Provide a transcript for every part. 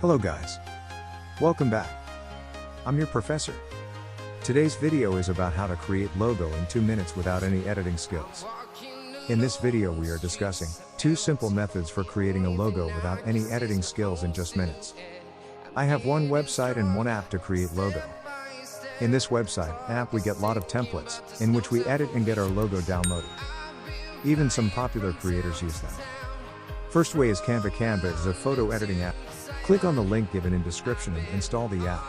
Hello guys. Welcome back. I'm your professor. Today's video is about how to create logo in 2 minutes without any editing skills. In this video we are discussing 2 simple methods for creating a logo without any editing skills in just minutes. I have one website and one app to create logo. In this website app we get lot of templates, in which we edit and get our logo downloaded. Even some popular creators use them. First way is Canva. Canva is a photo editing app. Click on the link given in description and install the app.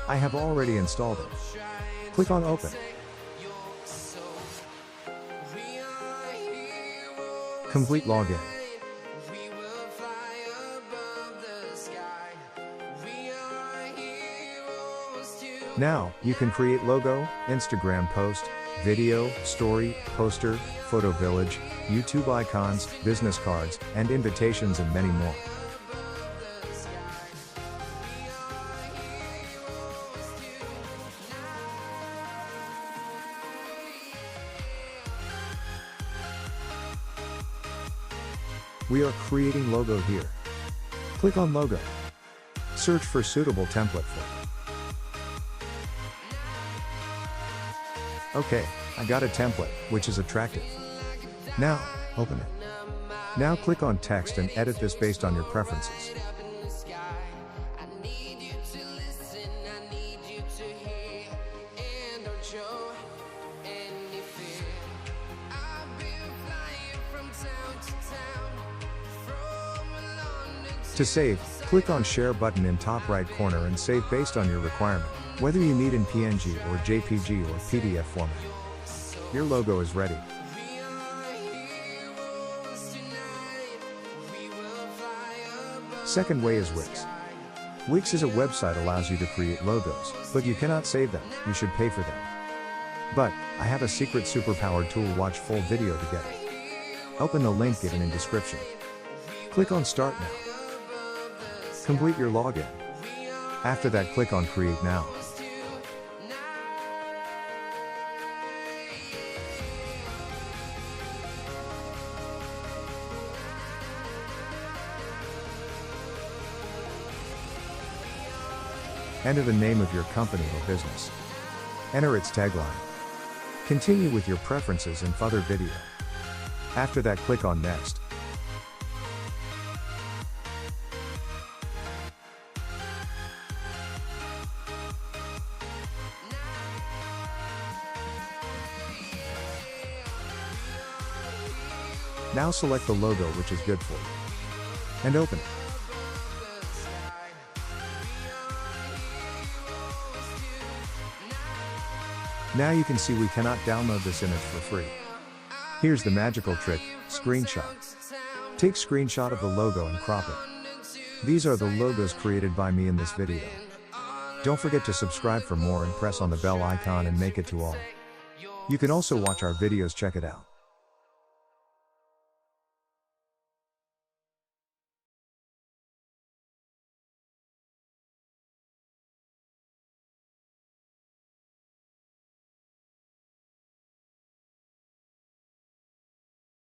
I have already installed it. Click on open. Complete login. Now, you can create logo, Instagram post, video, story, poster, photo village, YouTube icons, business cards, and invitations and many more. We are creating logo here. Click on logo. Search for suitable template for it. Okay, I got a template, which is attractive. Now, open it. Now click on text and edit this based on your preferences. To save, click on Share button in top right corner and save based on your requirement, whether you need in PNG or JPG or PDF format. Your logo is ready. Second way is Wix. Wix is a website allows you to create logos, but you cannot save them, you should pay for them. But, I have a secret superpowered tool. Watch full video to get it. Open the link given in description. Click on Start Now. Complete your login. After that click on Create Now. Enter the name of your company or business. Enter its tagline. Continue with your preferences and further video. After that click on Next. Now select the logo which is good for you. And open it. Now you can see we cannot download this image for free. Here's the magical trick, screenshot. Take screenshot of the logo and crop it. These are the logos created by me in this video. Don't forget to subscribe for more and press on the bell icon and make it to all. You can also watch our videos, check it out.